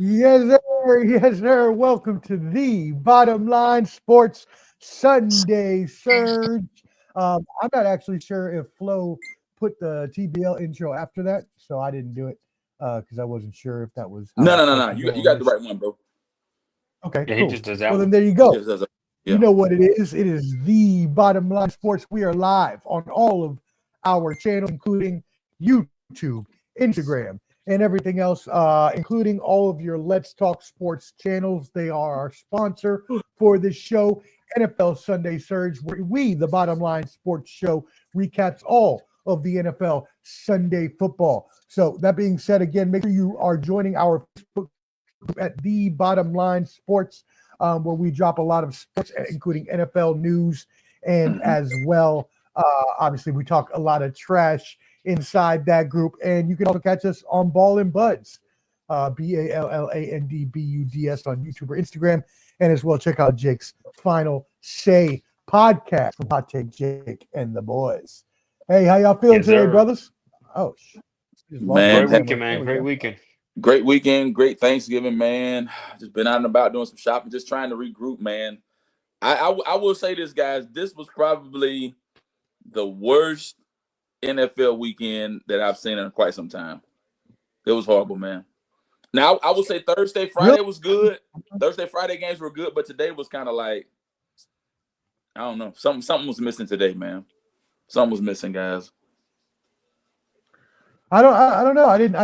Yes, sir. Yes, sir. Welcome to the Bottom Line Sports Sunday Surge. I'm not actually sure if Flo put the TBL intro after that, so I didn't do it because I wasn't sure if that was how No, it's no, no, supposed no. to You got, go you on got the this. right one, bro. Okay, Yeah, he cool. just does that Well, then one. there you go. Yes, that's You yeah. know what it is. It is the Bottom Line Sports. We are live on all of our channels, including YouTube, Instagram, and everything else, including all of your Let's Talk Sports channels. They are our sponsor for this show, NFL Sunday Surge, where we, the Bottom Line Sports Show, recaps all of the NFL Sunday football. So, that being said, again, make sure you are joining our Facebook group at the Bottom Line Sports, where we drop a lot of sports, including NFL news, and Mhm. as well, obviously, we talk a lot of trash inside that group. And you can also catch us on Ball and Buds, BALLANDBUDS on YouTube or Instagram. And as well, check out Jake's Final Say podcast from Hot Take Jake and the boys. Hey, how y'all feeling Yes, today, sir. brothers? Oh, just lost my Man, Great camera. weekend, There man. we Great go. weekend. great weekend, great Thanksgiving, man. Just been out and about doing some shopping, just trying to regroup, man. I will say this, guys. This was probably the worst NFL weekend that I've seen in quite some time. It was horrible, man. Now I would say Thursday, Really? Friday was good. Thursday, Friday games were good, but today was kind of like I don't know. Something was missing today, man. Something was missing, guys. I don't know. I didn't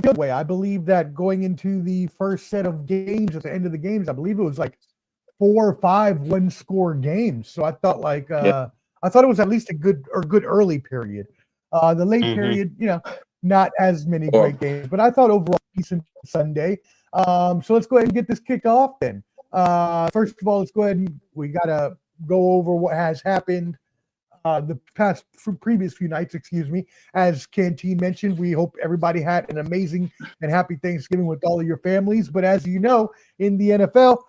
feel that way. I believe that going into the first set of games at the end of the games, I believe it was like 4 or 5 one-score games. So I thought Yeah. I thought it was at least a good early period. The late Hmm. period, not as many Or great games, but I thought overall decent Sunday. So let's go ahead and get this kicked off then. First of all, let's go ahead and we gotta go over what has happened the previous few nights, excuse me. As Canteen mentioned, we hope everybody had an amazing and happy Thanksgiving with all of your families. But as you know, in the NFL,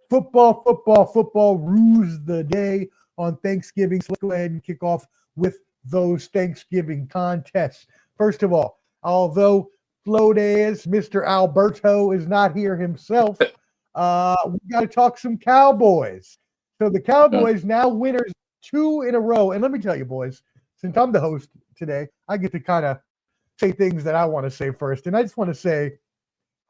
football rules the day on Thanksgiving. So let's go ahead and kick off with those Thanksgiving contests. First of all, although Flores, Mr. Alberto, is not here himself, we got to talk some Cowboys. So the Cowboys now winners 2 in a row. And let me tell you, boys, since I'm the host today, I get to kind of say things that I want to say first. And I just want to say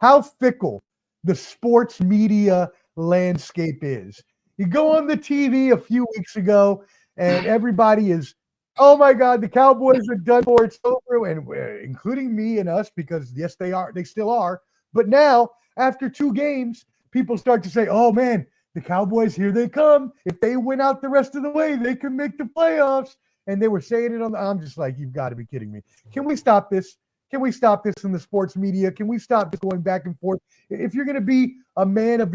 how fickle the sports media landscape is. You go on the TV a few weeks ago, and everybody is, oh my God, the Cowboys are done for. It's over. And including me and us, because yes, they are. They still are. But now, after 2 games, people start to say, oh man, the Cowboys, here they come. If they win out the rest of the way, they can make the playoffs. And they were saying it I'm just like, you've got to be kidding me. Can we stop this? Can we stop this in the sports media? Can we stop this going back and forth? If you're going to be a man or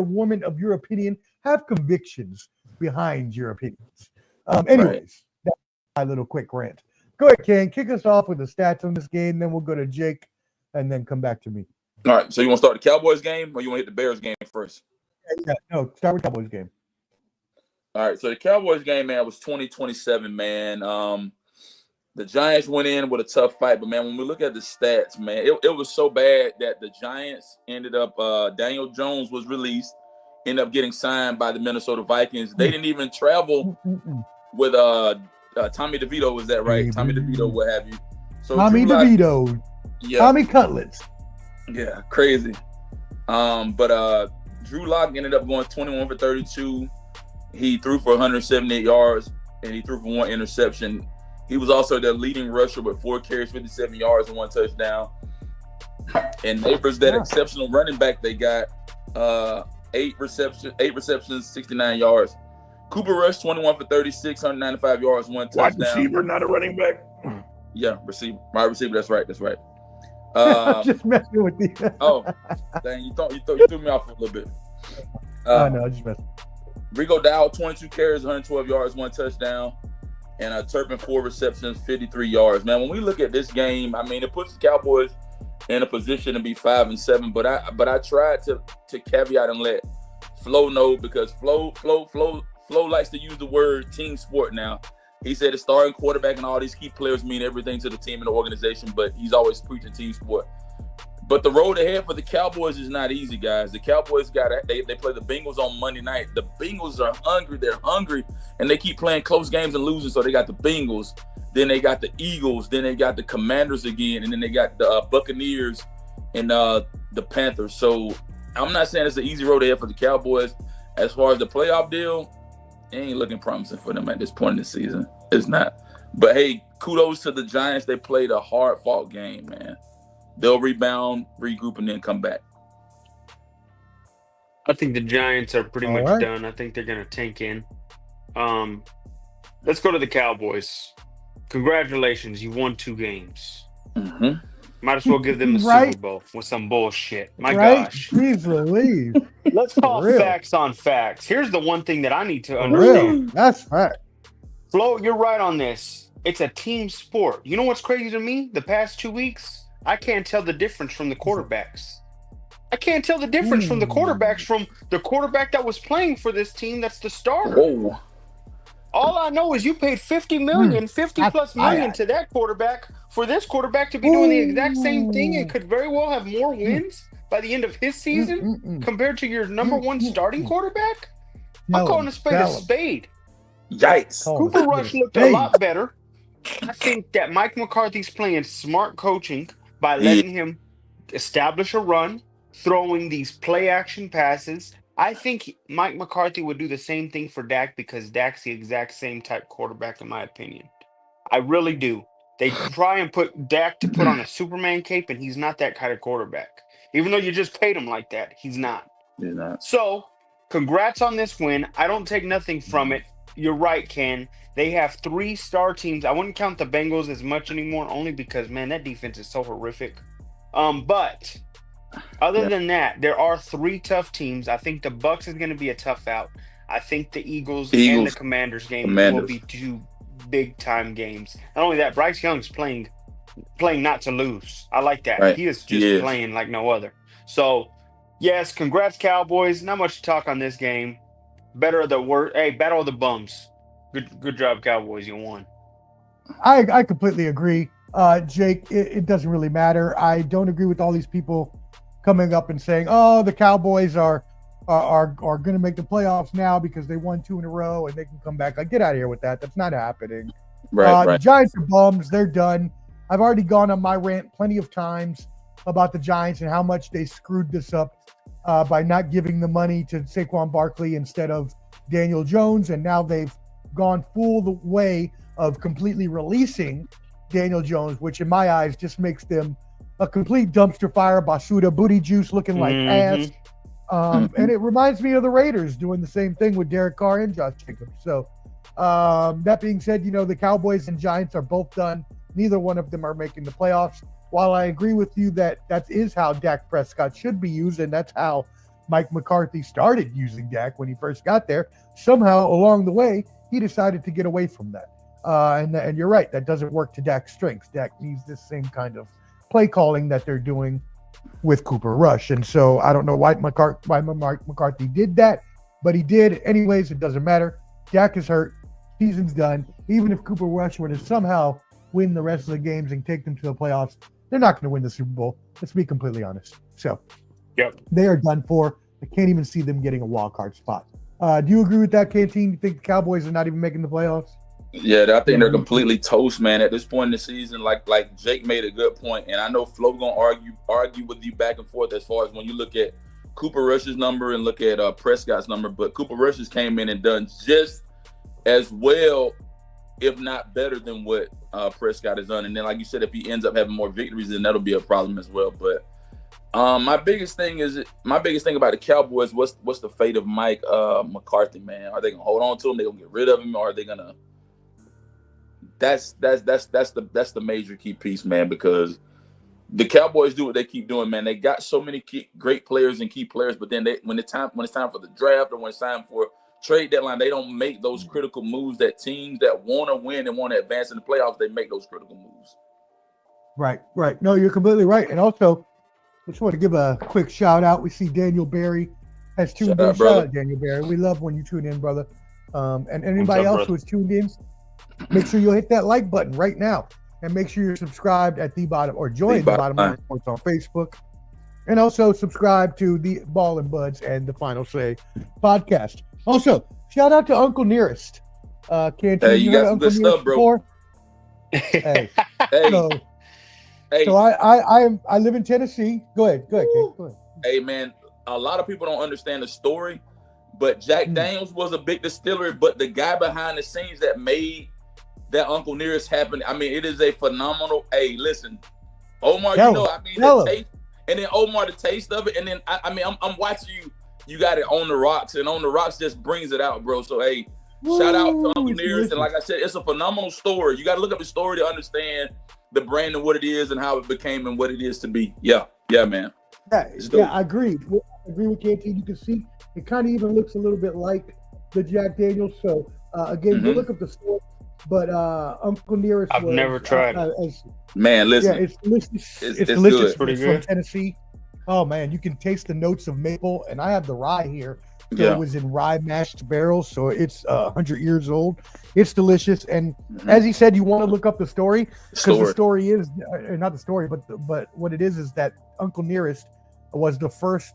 woman of your opinion, have convictions behind your opinions. right. Anyways, that's my little quick rant. Go ahead, Ken. Kick us off with the stats on this game. Then we'll go to Jake and then come back to me. All right. So you want to start the Cowboys game or you want to hit the Bears game first? Yeah, no, start with Cowboys game. All right. So the Cowboys game, man, was 20-27, man. The Giants went in with a tough fight, but man, when we look at the stats, man, it was so bad that the Giants ended up Daniel Jones was released, ended up getting signed by the Minnesota Vikings. They didn't even travel with Tommy DeVito, was that right? Tommy DeVito, what have you. So Tommy DeVito. Yeah. Tommy Cutlets. Yeah, crazy. But Drew Lock ended up going 21 for 32. He threw for 178 yards and he threw for 1 interception. He was also their leading rusher with 4 carries, 57 yards, and 1 touchdown. And Neighbors, that exceptional running back they got, 8 receptions, 69 yards. Cooper Rush, 21 for 36, 195 yards, 1 touchdown. Wide receiver, not a running back. Yeah, wide receiver. That's right. Just messing with you. Oh, dang! You threw me off a little bit. No, just messing. Rico Dowd, 22 carries, 112 yards, 1 touchdown, and Turpin 4 receptions, 53 yards. Man, when we look at this game, I mean, it puts the Cowboys in a position to be 5-7. But I tried to caveat and let Flo know, because Flo likes to use the word team sport now. He said the starting quarterback and all these key players mean everything to the team and the organization, but he's always preaching team sport. But the road ahead for the Cowboys is not easy, guys. The Cowboys they play the Bengals on Monday night. The Bengals are hungry. They're hungry, and they keep playing close games and losing. So they got the Bengals, then they got the Eagles, then they got the Commanders again, and then they got the Buccaneers and the Panthers. So I'm not saying it's an easy road ahead for the Cowboys. As far as the playoff deal, it ain't looking promising for them at this point in the season. It's not. But hey, kudos to the Giants. They played a hard-fought game, man. They'll rebound, regroup, and then come back. I think the Giants are pretty much done. I think they're going to tank in. Let's go to the Cowboys. Congratulations. You won 2 games. Mm-hmm. Might as well give them the Super Bowl with some bullshit. My gosh. Please believe. Let's call facts on facts. Here's the one thing that I need to understand. That's fact. Flo, you're right on this. It's a team sport. You know what's crazy to me? The past 2 weeks, I can't tell the difference from the quarterbacks. I can't tell the difference from the quarterbacks from the quarterback that was playing for this team that's the starter. Whoa. All I know is you paid $50 million to that quarterback for this quarterback to be doing the exact same thing and could very well have more wins by the end of his season compared to your number one starting quarterback. I'm calling a spade. Yikes. Cooper Rush looked a lot better. I think that Mike McCarthy's playing smart coaching by letting him establish a run, throwing these play action passes. I think Mike McCarthy would do the same thing for Dak because Dak's the exact same type quarterback, in my opinion. I really do. They try and put Dak to put on a Superman cape, and he's not that kind of quarterback. Even though you just paid him like that, he's not. He's not. So, congrats on this win. I don't take nothing from it. You're right, Ken. They have 3 star teams. I wouldn't count the Bengals as much anymore, only because, man, that defense is so horrific. But other than that, there are 3 tough teams. I think the Bucs is going to be a tough out. I think the Eagles and the Commanders game will be 2 big-time games. Not only that, Bryce Young's playing not to lose. I like that. Right. He is just playing like no other. So, yes, congrats, Cowboys. Not much to talk on this game. Better of the worst. Hey, battle of the bums. Good job, Cowboys. You won. I completely agree. Jake, it doesn't really matter. I don't agree with all these people coming up and saying, "Oh, the Cowboys are going to make the playoffs now because they won 2 in a row and they can come back." Like, get out of here with that. That's not happening. Right. The Giants are bums. They're done. I've already gone on my rant plenty of times about the Giants and how much they screwed this up by not giving the money to Saquon Barkley instead of Daniel Jones, and now they've gone full the way of completely releasing Daniel Jones, which in my eyes just makes them a complete dumpster fire, basura, booty juice looking like ass. And it reminds me of the Raiders doing the same thing with Derek Carr and Josh Jacobs. So that being said, the Cowboys and Giants are both done. Neither one of them are making the playoffs. While I agree with you that is how Dak Prescott should be used, and that's how Mike McCarthy started using Dak when he first got there, somehow along the way, he decided to get away from that. And you're right, that doesn't work to Dak's strengths. Dak needs this same kind of play calling that they're doing with Cooper Rush. And so I don't know why Mike McCarthy did that, but he did. Anyways, it doesn't matter. Dak is hurt. Season's done. Even if Cooper Rush were to somehow win the rest of the games and take them to the playoffs, they're not going to win the Super Bowl. Let's be completely honest. So they are done for. I can't even see them getting a wild card spot. Do you agree with that, KT? You think the Cowboys are not even making the playoffs? Yeah, I think they're completely toast, man. At this point in the season, like Jake made a good point, and I know Flo gonna argue with you back and forth as far as when you look at Cooper Rush's number and look at Prescott's number. But Cooper Rush's came in and done just as well, if not better than what Prescott has done. And then, like you said, if he ends up having more victories, then that'll be a problem as well. But my biggest thing about the Cowboys, what's the fate of Mike McCarthy, man? Are they gonna hold on to him? They gonna get rid of him, or are they gonna? That's the major key piece, man. Because the Cowboys do what they keep doing, man. They got so many great players and key players, but then when it's time for the draft or when it's time for trade deadline, they don't make those critical moves that teams that want to win and want to advance in the playoffs, they make those critical moves. Right. No, you're completely right. And also, I just want to give a quick shout out. We see Daniel Barry has tuned in. Shout out, Daniel Barry. We love when you tune in, brother. And anybody else who is tuned in, make sure you'll hit that like button right now. And make sure you're subscribed at the bottom or join the bottom line sports on Facebook. And also subscribe to the Ball and Buds and the Final Say podcast. Also, shout out to Uncle Nearest. Can't Hey, you heard got some Uncle good Nearest stuff, bro. before? Hey, Hey, so, hey, so I live in Tennessee. Go ahead, Kate. Go ahead. hey, man. A lot of people don't understand the story, but Jack Daniels was a big distillery, but the guy behind the scenes that made that Uncle Nearest happen, I mean, it is a phenomenal. Hey, listen, Omar, Tell you know, him. I mean, Tell the him. taste, and then Omar, the taste of it, and then I mean, I'm watching you. You got it on the rocks, and on the rocks just brings it out, bro. So hey, shout out to Uncle it's Nearest, and delicious. like I said, it's a phenomenal story. You got to look up the story to understand the brand and what it is and how it became and what it is to be. Yeah, man. Yeah, It's dope. I agree. I agree with KT. You can see it kind of even looks a little bit like the Jack Daniels. So again, go Mhm. look up the story. But Uncle Nearest I've never tried it. Man, listen. Yeah, it's delicious. It's It's good. delicious. Pretty It's good. from Tennessee. Oh man, you can taste the notes of maple, and I have the rye here. So Yeah. it was in rye mashed barrels, so it's 100 years old. It's delicious, and Mhm. as he said, you want to look up the story because the Story. story is not the story, but what it is that Uncle Nearest was the first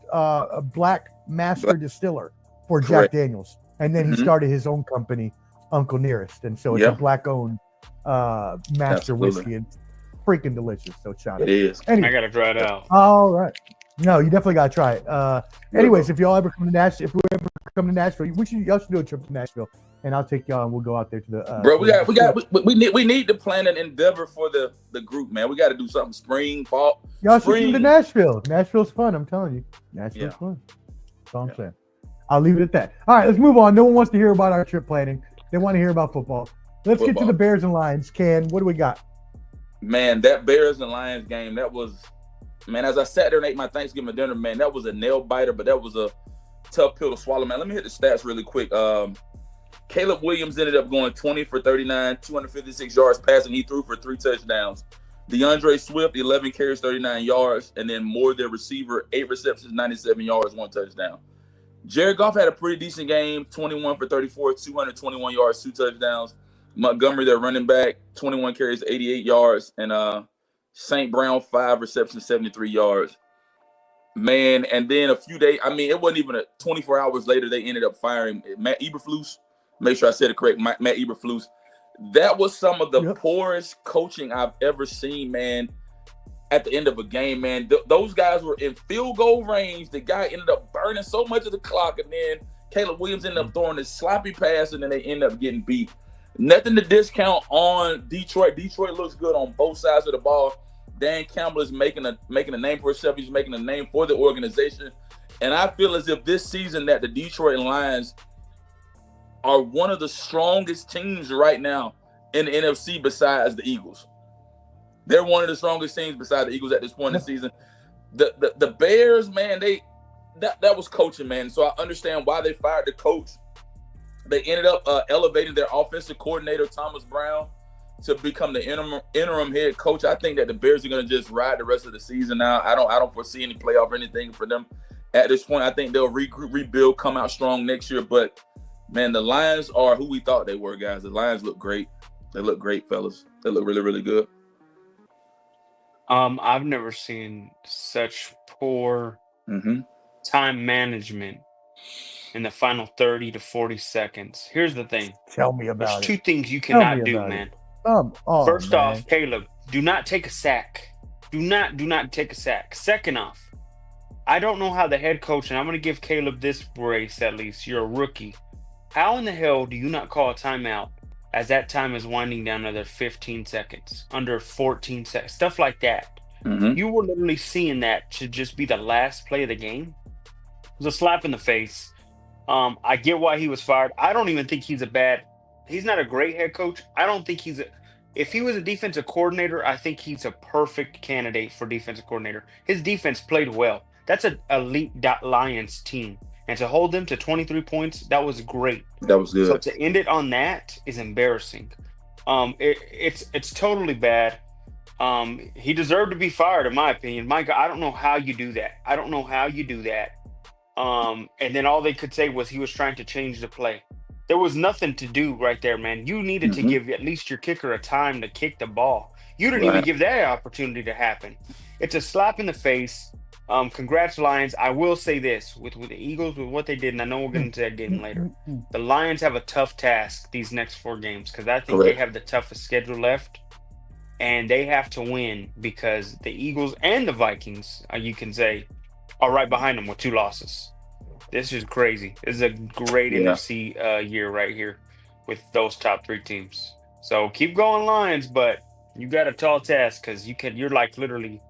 black master distiller for Correct. Jack Daniels, and then Mhm. he started his own company, Uncle Nearest, and so it's Yeah. a black-owned master Absolutely. whiskey. It's freaking delicious. So shout It out. is. Anyway, I gotta try it out. all right. No, you definitely gotta try it. Anyways, if y'all ever come to Nashville, y'all should do a trip to Nashville, and I'll take y'all and we'll go out there to the. Bro, we need to plan an endeavor for the group, man. We got to do something spring, fall. Y'all should come to spring. Nashville. Nashville's fun. I'm telling you, Nashville's Yeah. fun. That's all I'm Yeah. saying. I'll leave it at that. All right, let's move on. No one wants to hear about our trip planning. They want to hear about football. Let's get to Football. the Bears and Lions. Ken, what do we got? Man, that Bears and Lions game, that was, man, as I sat there and ate my Thanksgiving dinner, man, that was a nail biter, but that was a tough pill to swallow, man. Let me hit the stats really quick. Caleb Williams ended up going 20 for 39, 256 yards passing. He threw for 3 touchdowns. DeAndre Swift, 11 carries, 39 yards. And then Moore, their receiver, 8 receptions, 97 yards, 1 touchdown. Jared Goff had a pretty decent game, 21 for 34, 221 yards, 2 touchdowns. Montgomery, their running back, 21 carries, 88 yards. And St. Brown, 5 receptions, 73 yards. Man, and then a few days, I mean, it wasn't even 24 hours later, they ended up firing Matt Eberflus. Make sure I said it correct, Matt Eberflus. That was some of the poorest coaching I've ever seen, man, at the end of a game, man. Those guys were in field goal range. The guy ended up burning so much of the clock, and then Caleb Williams ended up throwing this sloppy pass, and then they ended up getting beat. Nothing to discount on Detroit. Detroit looks good on both sides of the ball. Dan Campbell is making a name for himself. He's making a name for the organization. And I feel as if this season that the Detroit Lions are one of the strongest teams right now in the NFC besides the Eagles. They're one of the strongest teams besides the Eagles at this point in the season. The Bears, man, that was coaching, man. So I understand why they fired the coach. They ended up elevating their offensive coordinator, Thomas Brown, to become the interim head coach. I think that the Bears are going to just ride the rest of the season now. I don't foresee any playoff or anything for them at this point. I think they'll rebuild, come out strong next year. But, man, the Lions are who we thought they were, guys. The Lions look great. They look great, fellas. They look really, really good. I've never seen such poor time management in the final 30 to 40 seconds. Here's the thing. Tell me There's about two it. things you Tell cannot me do, about man. First off, Caleb, do not take a sack. Do not take a sack. Second off, I don't know how the head coach, and I'm going to give Caleb this brace at least. You're a rookie. How in the hell do you not call a timeout as that time is winding down another 15 seconds, under 14 seconds, stuff like that? You were literally seeing that to just be the last play of the game. It was a slap in the face. I get why he was fired. I don't even think he's not a great head coach. I don't think if he was a defensive coordinator, I think he's a perfect candidate for defensive coordinator. His defense played well. That's an elite Lions team. And to hold them to 23 points, that was great. That was good. So to end it on that is embarrassing. It's totally bad. He deserved to be fired, in my opinion. My God, I don't know how you do that. And then all they could say was he was trying to change the play. There was nothing to do right there, man. You needed to give at least your kicker a time to kick the ball. You didn't even give that opportunity to happen. It's a slap in the face. Congrats, Lions. I will say this with the Eagles, with what they did, and I know we'll get into that game later. The Lions have a tough task these next 4 games because I think they have the toughest schedule left, and they have to win because the Eagles and the Vikings, you can say, are right behind them with 2 losses. This is crazy. This is a great NFC year right here with those top 3 teams. So keep going, Lions, but you got a tall task because you're like literally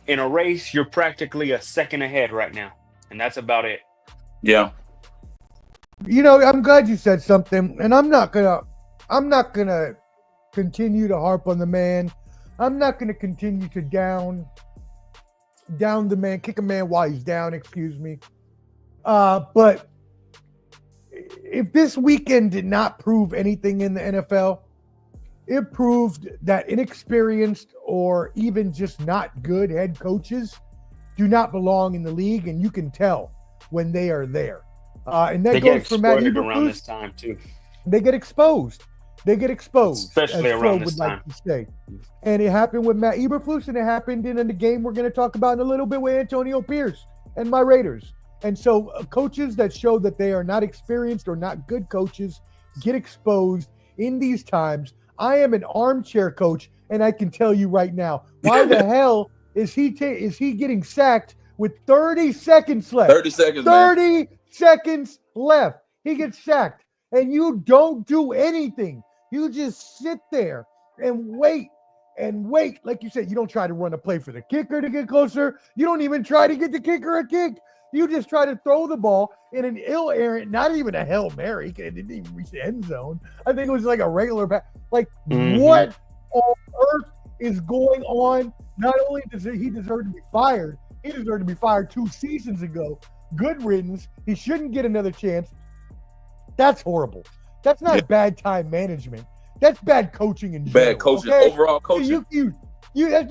in a race. You're practically a second ahead right now, and that's about it. Yeah. You know, I'm glad you said something, and I'm not gonna continue to harp on the man. I'm not gonna continue to down the man, kick a man while he's down. Excuse me. But if this weekend did not prove anything in the NFL, it proved that inexperienced or even just not good head coaches do not belong in the league, and you can tell when they are there. And that goes for Matt Eberflus. Around this time too. They get exposed. Especially around this time. Like to say. And it happened with Matt Eberflus, and it happened in the game we're going to talk about in a little bit with Antonio Pierce and my Raiders. And so coaches that show that they are not experienced or not good coaches get exposed in these times. I am an armchair coach, and I can tell you right now, why the hell is he getting sacked with 30 seconds left? 30 seconds, 30 seconds left. He gets sacked, and you don't do anything. You just sit there and wait. Like you said, you don't try to run a play for the kicker to get closer. You don't even try to get the kicker a kick. You just try to throw the ball in an ill-errant, not even a Hail Mary. It didn't even reach the end zone. I think it was like a regular pass. Like, what on earth is going on? Not only does he deserve to be fired, he deserved to be fired 2 seasons ago. Good riddance. He shouldn't get another chance. That's horrible. That's not bad time management. That's bad coaching in general. Bad coaching, overall coaching. You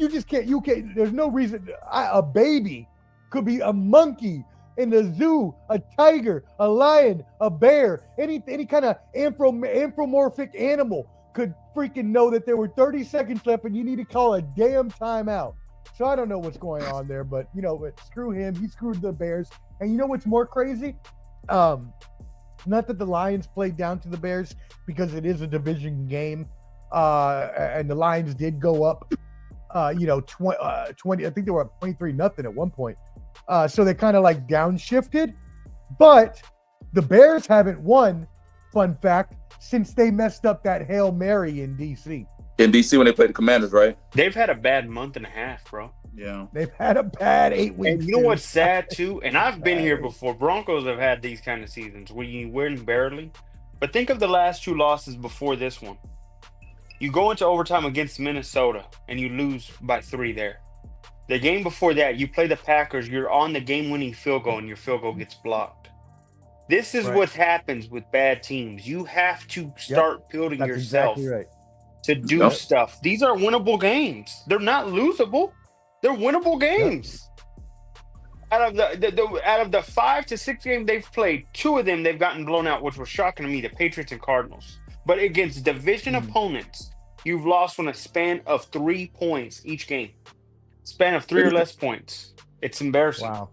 just can't. You can't. There's no reason. A baby could be a monkey in the zoo, a tiger, a lion, a bear, any kind of anthropomorphic animal could freaking know that there were 30 seconds left and you need to call a damn timeout. So I don't know what's going on there, but screw him. He screwed the Bears. And you know what's more crazy? Not that the Lions played down to the Bears because it is a division game, and the Lions did go up, 20. I think they were up 23-0 at one point. So they kind of like downshifted, but the Bears haven't won, fun fact, since they messed up that Hail Mary in DC. In DC when they played the Commanders, right? They've had a bad month and a half, bro. Yeah. They've had a bad 8 weeks. And you know what's sad too? And I've been here before. Broncos have had these kind of seasons where you win barely. But think of the last 2 losses before this one. You go into overtime against Minnesota and you lose by 3 there. The game before that, you play the Packers, you're on the game-winning field goal, and your field goal gets blocked. This is what happens with bad teams. You have to start building yourself to do stuff. These are winnable games. They're not losable. They're winnable games. Out of the 5 to 6 games they've played, 2 of them they've gotten blown out, which was shocking to me, the Patriots and Cardinals. But against division opponents, you've lost on a span of 3 points each game. Span of 3 or less points. It's embarrassing. Wow.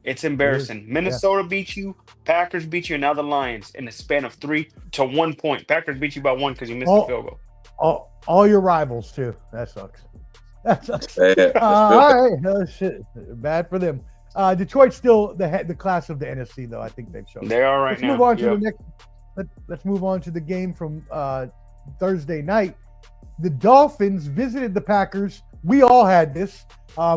It's embarrassing. Minnesota beat you, Packers beat you, and now the Lions in a span of 3 to 1 point. Packers beat you by 1 because you missed the field goal. All your rivals too. That sucks. All right. Oh, shit. Bad for them. Detroit's still the class of the NFC, though. I think they've shown. They are right now. Move on to the next. Let's move on to the game from Thursday night. The Dolphins visited the Packers. We all had this.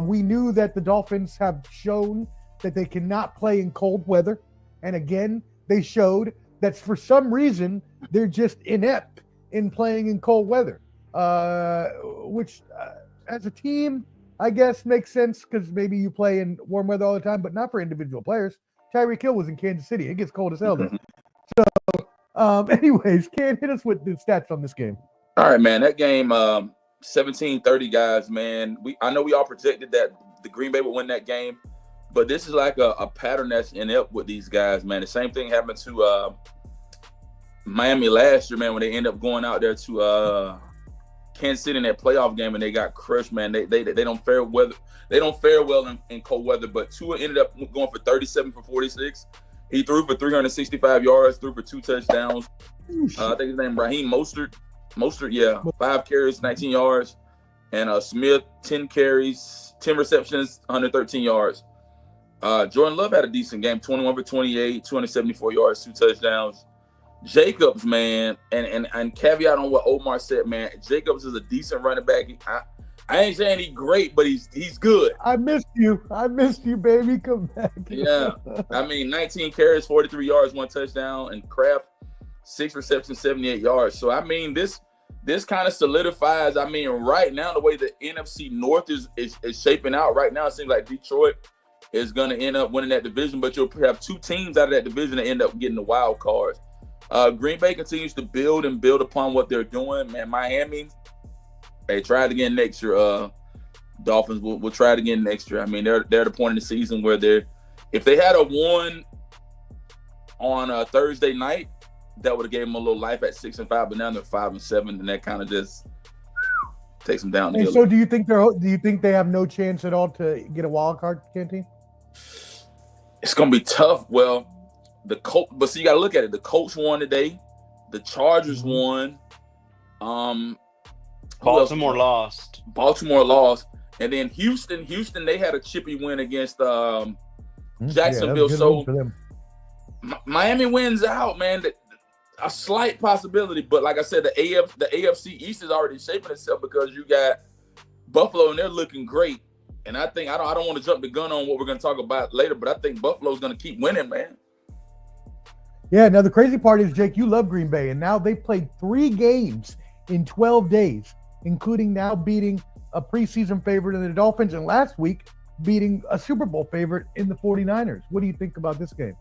We knew that the Dolphins have shown that they cannot play in cold weather. And again, they showed that for some reason, they're just inept in playing in cold weather, which as a team, I guess makes sense because maybe you play in warm weather all the time, but not for individual players. Tyreek Hill was in Kansas City. It gets cold as hell there. So, anyways, Ken, hit us with the stats on this game. All right, man. That game, 17-30, guys, man. I know we all projected that the Green Bay would win that game, but this is like a pattern that's inept with these guys, man. The same thing happened to Miami last year, man, when they end up going out there to Kansas City in that playoff game and they got crushed, man. They don't fare well. They don't fare well in cold weather. But Tua ended up going for 37 for 46. He threw for 365 yards, threw for 2 touchdowns. I think his name Raheem Mostert. Yeah, 5 carries, 19 yards. And Smith, 10 carries, 10 receptions, 113 yards. Jordan Love had a decent game, 21 for 28, 274 yards, 2 touchdowns. Jacobs, man, and caveat on what Omar said, man. Jacobs is a decent running back. I ain't saying he's great, but he's good. I missed you, baby. Come back. Yeah, I mean, 19 carries, 43 yards, 1 touchdown, and Kraft 6 receptions, 78 yards. So I mean, this kind of solidifies. I mean, right now the way the NFC North is shaping out right now, it seems like Detroit is going to end up winning that division, but you'll have 2 teams out of that division that end up getting the wild cards. Green Bay continues to build upon what they're doing. Man, Miami, they try it again next year. Dolphins will try it again next year. I mean, they're at the point in the season where if they had a won on Thursday night, that would have gave them a little life at 6-5. But now they're 5-7, and that kind of just takes them down the hill. So, do you think they have no chance at all to get a wild card, Canty? It's gonna be tough. Well, but so you got to look at it. The Colts won today. The Chargers won. Baltimore lost. And then Houston, they had a chippy win against Jacksonville. So Miami wins out, man. A slight possibility, but like I said, the AFC East is already shaping itself because you got Buffalo and they're looking great. And I think I don't want to jump the gun on what we're going to talk about later, but I think Buffalo's going to keep winning, man. Yeah. Now the crazy part is, Jake, you love Green Bay, and now they played 3 games in 12 days, including now beating a preseason favorite in the Dolphins, and last week beating a Super Bowl favorite in the 49ers. What do you think about this game?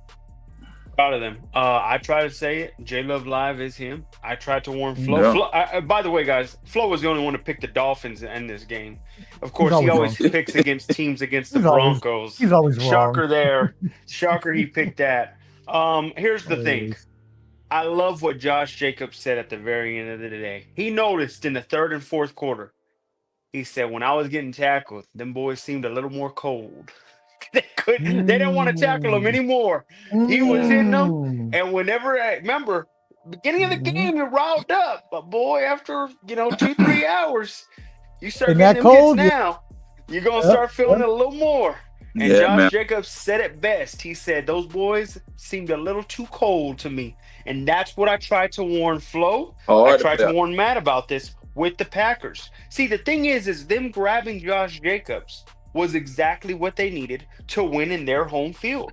Proud of them. I try to say it. J Love Live is him. I tried to warn Flo. Yeah. Flo by the way, guys, Flo was the only one to pick the Dolphins in this game. Of course, he always picks against teams against the Broncos. He's always wrong. Shocker there. Shocker he picked that. Here's the thing. I love what Josh Jacobs said at the very end of the day. He noticed in the 3rd and 4th quarter, he said, when I was getting tackled, them boys seemed a little more cold. They didn't want to tackle him anymore. He was hitting them, and remember, beginning of the game, you're riled up, but boy, after 2-3 hours, you start getting them hits now. You're gonna start feeling it a little more. And Josh Jacobs said it best. He said those boys seemed a little too cold to me, and that's what I tried to warn Flo. I tried to warn Matt about this with the Packers. See, the thing is them grabbing Josh Jacobs was exactly what they needed to win in their home field.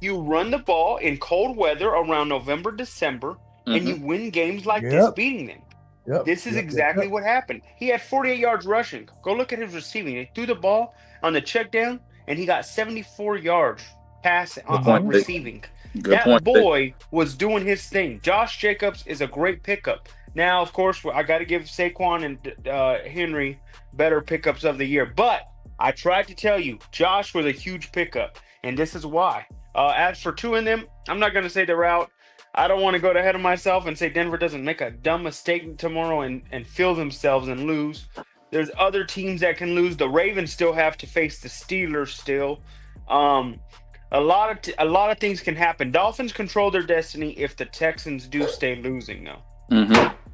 You run the ball in cold weather around November, December, and you win games like this, beating them. This is exactly what happened. He had 48 yards rushing. Go look at his receiving. He threw the ball on the check down, and he got 74 yards passing on receiving. That boy was doing his thing. Josh Jacobs is a great pickup. Now, of course, I got to give Saquon and Henry better pickups of the year, but I tried to tell you, Josh was a huge pickup, and this is why. As for 2 of them, I'm not going to say they're out. I don't want to go ahead of myself and say Denver doesn't make a dumb mistake tomorrow and fill themselves and lose. There's other teams that can lose. The Ravens still have to face the Steelers still. A lot of things can happen. Dolphins control their destiny if the Texans do stay losing, though.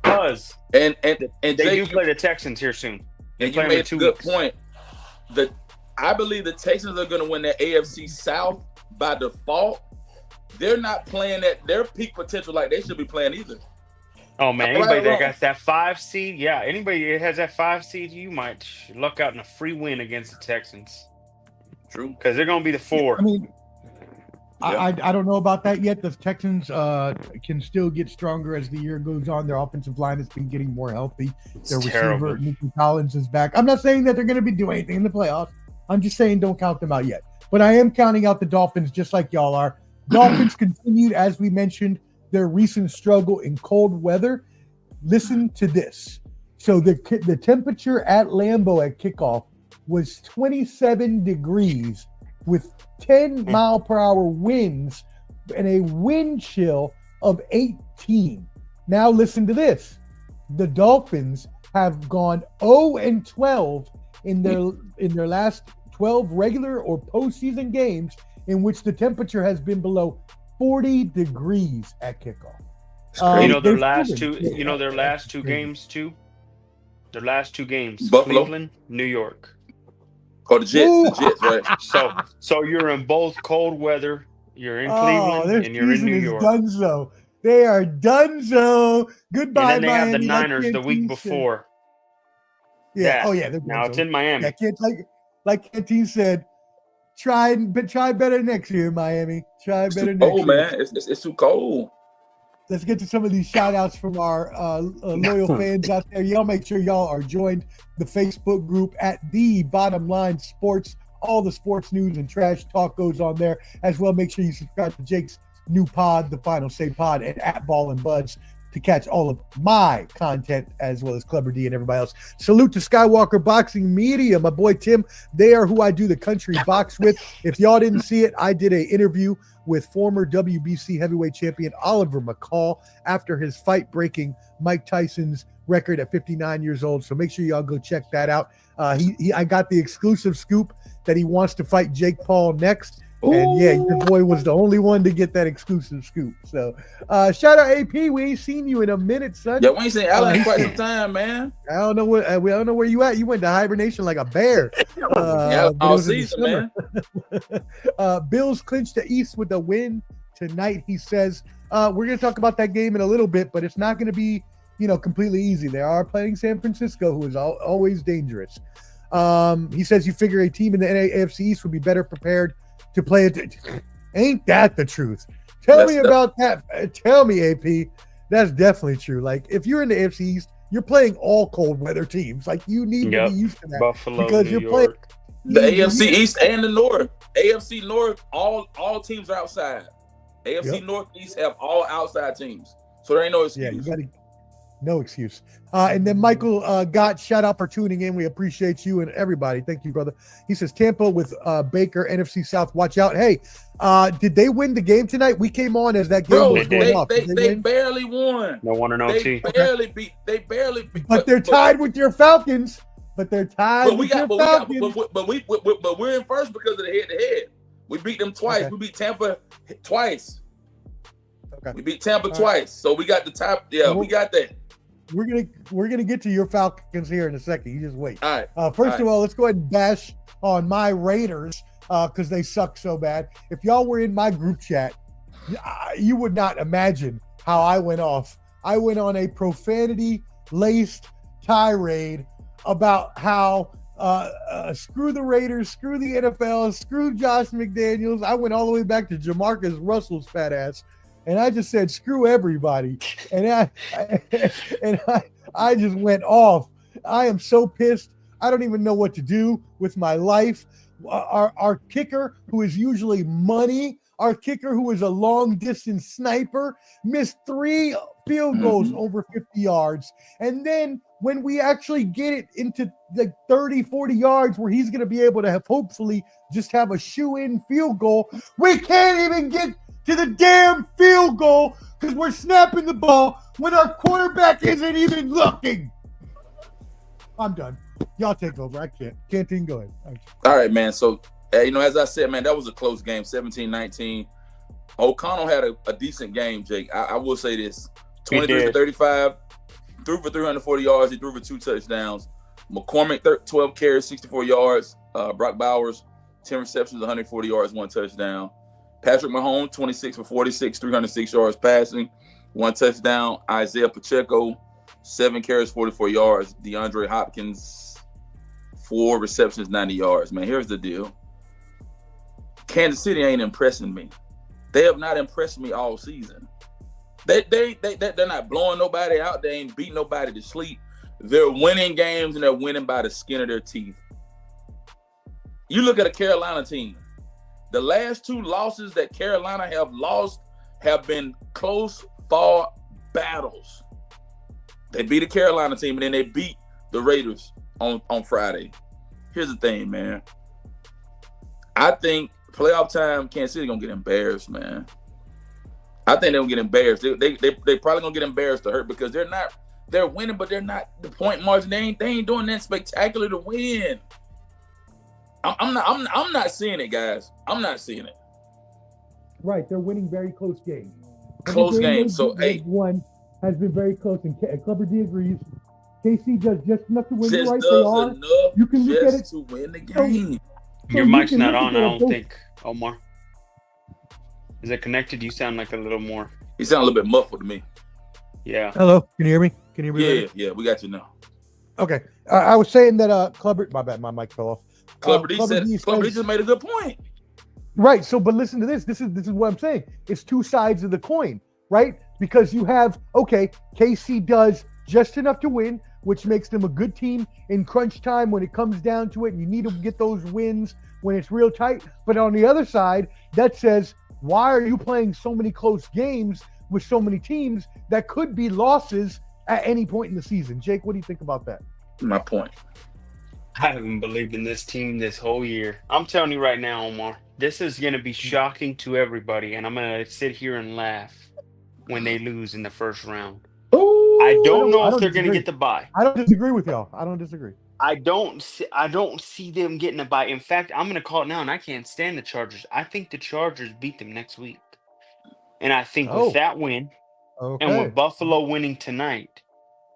Because and they do play the Texans here soon. And you made a good point. I believe the Texans are going to win the AFC South by default. They're not playing at their peak potential like they should be playing either. Oh, man, anybody that got that 5 seed, anybody that has that 5 seed, you might luck out in a free win against the Texans. True. Because they're going to be the 4. I mean, I don't know about that yet. The Texans can still get stronger as the year goes on. Their offensive line has been getting more healthy. Their receiver, Nicky Collins, is back. I'm not saying that they're going to be doing anything in the playoffs. I'm just saying don't count them out yet. But I am counting out the Dolphins just like y'all are. Dolphins continued, as we mentioned, their recent struggle in cold weather. Listen to this. So the temperature at Lambeau at kickoff was 27 degrees with 10-mile-per-hour winds and a wind chill of 18. Now listen to this. The Dolphins have gone 0-12 in their last 12 regular or postseason games in which the temperature has been below 40 degrees at kickoff. Their they've last proven- two. Their last two games too. Their last two games: Buffalo. Cleveland, New York. Oh, the Jets, right? So you're in both cold weather. You're in their Cleveland and you're in season New is York. Donezo. They are donezo. Goodbye, And then they have the Miami. Niners Like the week Canteen said. before. Yeah. Yeah. Oh yeah. They're Now it's donezo. in Miami. Yeah, can't like Canteen said. Try better next year, Miami. Try It's better too next cold, year. man. It's too cold. Let's get to some of these shout outs from our loyal fans out there. Y'all make sure y'all are joined the Facebook group at The Bottom Line Sports. All the sports news and trash talk goes on there as well. Make sure you subscribe to Jake's new pod, The Final Say Pod, and at Ball and Buds to catch all of my content as well as Clever D and everybody else. Salute to Skywalker Boxing Media, my boy Tim. They are who I do the country box with. If y'all didn't see it, I did an interview with former WBC heavyweight champion Oliver McCall after his fight breaking Mike Tyson's record at 59 years old. So make sure y'all go check that out. I got the exclusive scoop that he wants to fight Jake Paul next. And yeah, your boy was the only one to get that exclusive scoop. So shout out AP. We ain't seen you in a minute, son. Yeah, we ain't seen Allen in quite some time, man. I don't know where you at. You went to hibernation like a bear. Yeah, but it all was in the season, man. Bills clinched the East with a win tonight. He says we're going to talk about that game in a little bit, but it's not going to be completely easy. They are playing San Francisco, who is always dangerous. He says you figure a team in the AFC East would be better prepared to play it. Ain't that the truth? Tell me about that. Tell me, AP. That's definitely true. Like, if you're in the AFC East, you're playing all cold weather teams. Like, you need to be used to that. Buffalo, because New you're York. The AFC East and the North. AFC North, all teams are outside. AFC North East have all outside teams. So there ain't no excuse. Yeah, you got to. No excuse. And then Michael Gott, shout out for tuning in. We appreciate you and everybody. Thank you, brother. He says Tampa with Baker, NFC South. Watch out. Hey, did they win the game tonight? We came on as that game was going off. They barely won. No one in OT. They barely beat. But they're tied with your Falcons. But they're tied with your Falcons. But we're in first because of the head-to-head. We beat them twice. Okay. We beat Tampa twice. Okay. We beat Tampa twice. Right. So we got the top. Yeah, we got that. We're gonna get to your Falcons here in a second. You just wait. All right. First of all, let's go ahead and bash on my Raiders because they suck so bad. If y'all were in my group chat, you would not imagine how I went off. I went on a profanity-laced tirade about how screw the Raiders, screw the NFL, screw Josh McDaniels. I went all the way back to Jamarcus Russell's fat ass. And I just said, screw everybody. And I just went off. I am so pissed. I don't even know what to do with my life. Our kicker, who is usually money, our kicker, who is a long distance sniper, missed 3 field goals over 50 yards. And then when we actually get it into the 30, 40 yards where he's going to be able to hopefully just have a shoe-in field goal, we can't even get to the damn field goal because we're snapping the ball when our quarterback isn't even looking. I'm done. Y'all take over. I can't. Canteen, go ahead. All right, man. So, as I said, man, that was a close game, 17-19. O'Connell had a decent game, Jake. I will say this. 23 for 35, threw for 340 yards. He threw for 2 touchdowns. McCormick, 12 carries, 64 yards. Brock Bowers, 10 receptions, 140 yards, 1 touchdown. Patrick Mahomes, 26 for 46, 306 yards passing, 1 touchdown. Isaiah Pacheco, 7 carries, 44 yards. DeAndre Hopkins, 4 receptions, 90 yards. Man, here's the deal. Kansas City ain't impressing me. They have not impressed me all season. They're not blowing nobody out. They ain't beating nobody to sleep. They're winning games, and they're winning by the skin of their teeth. You look at a Carolina team. The last 2 losses that Carolina have lost have been close, fought battles. They beat a Carolina team, and then they beat the Raiders on Friday. Here's the thing, man. I think playoff time, Kansas City gonna get embarrassed, man. I think they're gonna get embarrassed. They probably gonna get embarrassed to hurt because they're they're winning, but they're not the point margin. They ain't doing that spectacular to win. I'm not seeing it, guys. I'm not seeing it. Right, they're winning very close games. Close games. So they've won has been very close, and Clubber D agrees. KC does just enough to win. just Right, does they are. enough You can look at it to win the game. Your you mic's can not look on, at I it don't both- think, Omar. Is it connected? You sound like a little more. He sound a little bit muffled to me. Yeah. Hello, can you hear me? Can you hear me? Yeah, yeah, we got you now. Okay, I was saying that Clubber. My bad, my mic fell off. Clubber D Clubber said. D Clubber D says- just made a good point. Right. So, but listen to this. This is what I'm saying. It's two sides of the coin, right? Because you have KC does just enough to win, which makes them a good team in crunch time when it comes down to it, and you need to get those wins when it's real tight. But on the other side, that says, why are you playing so many close games with so many teams that could be losses at any point in the season? Jake, what do you think about that? My point. I haven't believed in this team this whole year. I'm telling you right now, Omar, this is going to be shocking to everybody, and I'm going to sit here and laugh when they lose in the first round. I don't know if they're going to get the bye. I don't disagree with y'all. I don't disagree. I don't see them getting a bye. In fact, I'm going to call it now, and I can't stand the Chargers. I think the Chargers beat them next week. And I think with that win, Okay. and with Buffalo winning tonight,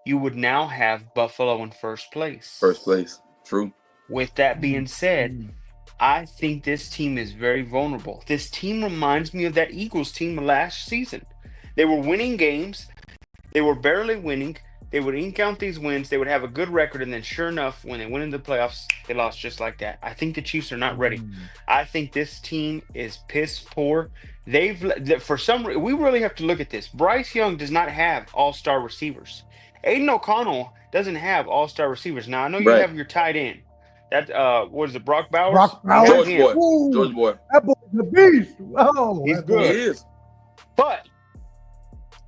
you would now have Buffalo in first place. First place. True. With that being said, I think this team is very vulnerable. This team reminds me of that Eagles team last season. They were winning games. They were barely winning. They would ink out these wins. They would have a good record. And then sure enough, when they went into the playoffs, they lost just like that. I think the Chiefs are not ready. I think this team is piss poor. For some reason, we really have to look at this. Bryce Young does not have all-star receivers. Aiden O'Connell doesn't have all-star receivers. Now, I know you Right. have your tight end. That what is it, Brock Bowers? Brock Bowers. George him. boy. Ooh. George boy. That boy's the beast. Oh, He's that boy- He good. is. But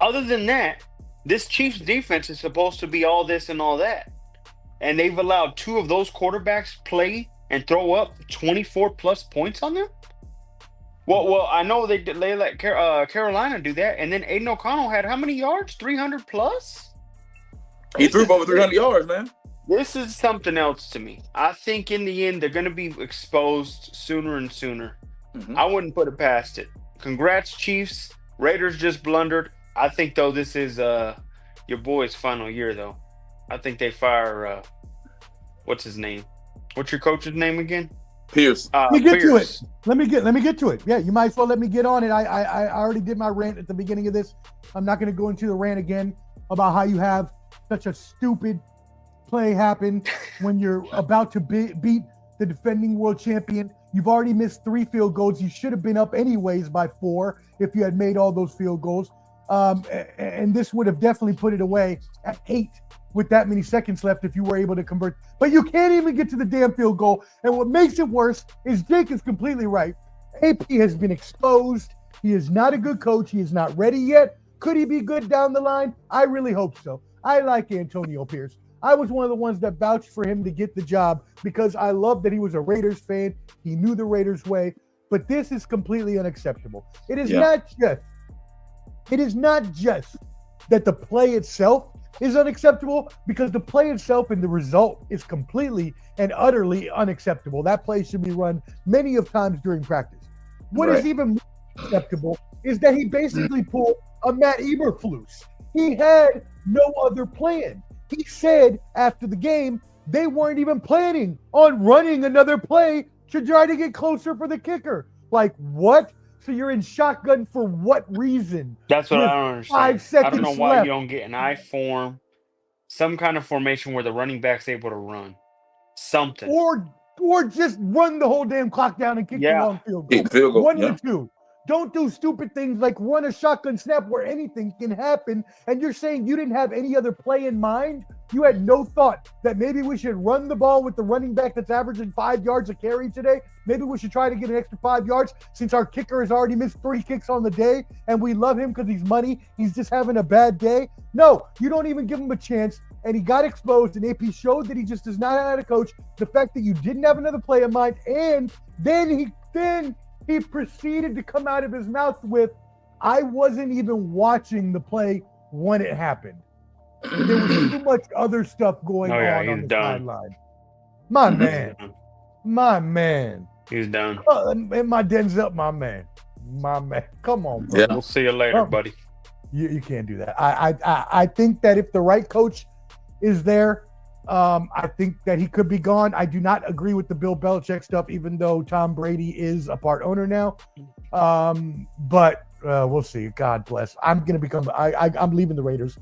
other than that, this Chiefs defense is supposed to be all this and all that. And they've allowed two of those quarterbacks play and throw up 24 plus points on them. Well, I know they let Carolina do that. And then Aiden O'Connell had how many yards? 300 plus? He threw for over 300 yards, man. This is something else to me. I think in the end, they're going to be exposed sooner and sooner. Mhm. I wouldn't put it past it. Congrats, Chiefs. Raiders just blundered. I think, though, this is your boy's final year, though. I think they fire, what's his name? What's your coach's name again? Pierce. Let me get to Pierce. it. Let me get to it. Yeah, you might as well let me get on it. I already did my rant at the beginning of this. I'm not going to go into the rant again about how you have such a stupid play happen when you're about to beat the defending world champion. You've already missed 3 field goals. You should have been up anyways by 4 if you had made all those field goals. And this would have definitely put it away at 8 with that many seconds left if you were able to convert. But you can't even get to the damn field goal. And what makes it worse is Jake is completely right. AP has been exposed. He is not a good coach. He is not ready yet. Could he be good down the line? I really hope so. I like Antonio Pierce. I was one of the ones that vouched for him to get the job because I love that he was a Raiders fan. He knew the Raiders way. But this is completely unacceptable. It is not just that the play itself is unacceptable, because the play itself and the result is completely and utterly unacceptable. That play should be run many of times during practice. What is Right. even more acceptable is that he basically pulled a Matt Eberflus. He had no other plan. He said after the game they weren't even planning on running another play to try to get closer for the kicker. Like, what? So you're in shotgun for what reason? That's what With I don't understand. 5 I don't seconds know why left. you don't get an I form, some kind of formation where the running back's able to run. Something. Or just run the whole damn clock down and kick the Yeah. long field goal. Kick the field goal. One Yeah. or two. Don't do stupid things like run a shotgun snap where anything can happen. And you're saying you didn't have any other play in mind? You had no thought that maybe we should run the ball with the running back that's averaging 5 yards a carry today? Maybe we should try to get an extra 5 yards since our kicker has already missed 3 kicks on the day and we love him because he's money. He's just having a bad day. No, you don't even give him a chance. And he got exposed, and AP showed that he just does not know how to coach. The fact that you didn't have another play in mind, and then he proceeded to come out of his mouth with, I wasn't even watching the play when it happened. There was too much other stuff going Oh, yeah, on he's the done. sideline. My man, my man. He's done. And my Denzel, my man. Come on, bro. Yeah. We'll see you later, buddy. You can't do that. I think that if the right coach is there, I think that he could be gone. I do not agree with the Bill Belichick stuff, even though Tom Brady is a part owner now. But we'll see. God bless. I'm leaving the Raiders.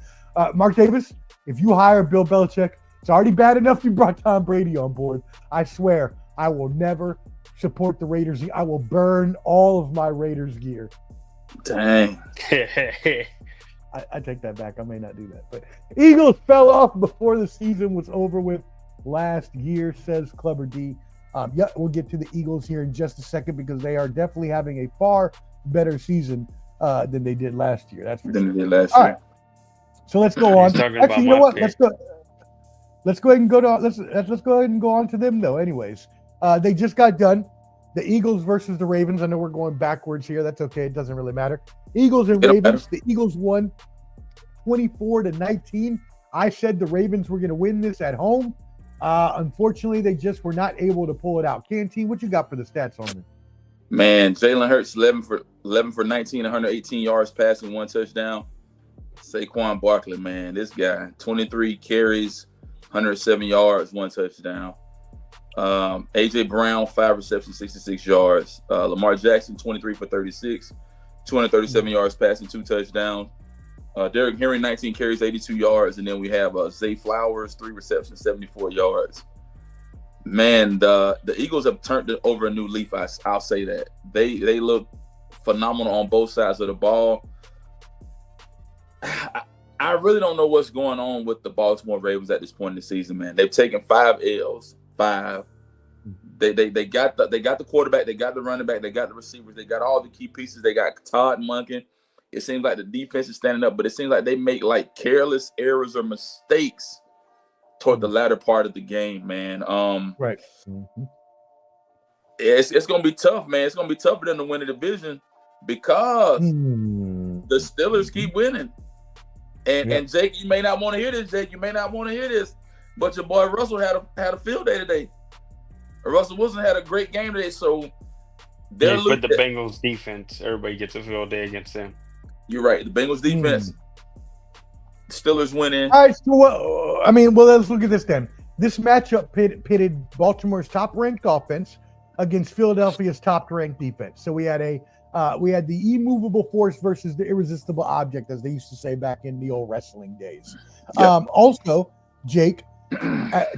Mark Davis, if you hire Bill Belichick, it's already bad enough you brought Tom Brady on board. I swear, I will never support the Raiders. I will burn all of my Raiders gear. Dang. I take that back. I may not do that. But Eagles fell off before the season was over with last year, says Clever D. Yeah, we'll get to the Eagles here in just a second because they are definitely having a far better season than they did last year. That's for sure. Than they did last All year. right. So let's go on. He's talking Actually, you know about what? my Let's go ahead and go to let's go ahead and go on to them though. Anyways, they just got done. The Eagles versus the Ravens. I know we're going backwards here. That's okay. It doesn't really matter. Eagles and It don't Ravens. The Eagles won 24-19. I said the Ravens were going to win this at home. Unfortunately, they just were not able to pull it out. Canteen, what you got for the stats on it? Man, Jalen Hurts 11 for 19, 118 yards passing, 1 touchdown. Saquon Barkley, man, this guy 23 carries, 107 yards, 1 touchdown. AJ Brown 5 receptions, 66 yards. Lamar Jackson 23 for 36, 237 yards passing, 2 touchdowns. Derrick Henry 19 carries, 82 yards, and then we have Zay Flowers 3 receptions, 74 yards. Man, the Eagles have turned it over a new leaf. I'll say that they look phenomenal on both sides of the ball. I really don't know what's going on with the Baltimore Ravens at this point in the season, man. They've taken 5 L's. 5. They got the quarterback, they got the running back, they got the receivers, they got all the key pieces. They got Todd Monken. It seems like the defense is standing up, but it seems like they make like careless errors or mistakes toward the latter part of the game, man. Right. It's gonna be tough, man. It's gonna be tough for them to win the division because the Steelers keep winning. And Jake, you may not want to hear this, Jake. You may not want to hear this, but your boy Russell had a field day today. Russell Wilson had a great game today, so they're but the Bengals defense, everybody gets a field day against them. You're right. The Bengals defense, Steelers winning. All right. So, let's look at this then. This matchup pitted Baltimore's top-ranked offense against Philadelphia's top-ranked defense. So we had the immovable force versus the irresistible object, as they used to say back in the old wrestling days. Yep. Also, Jake,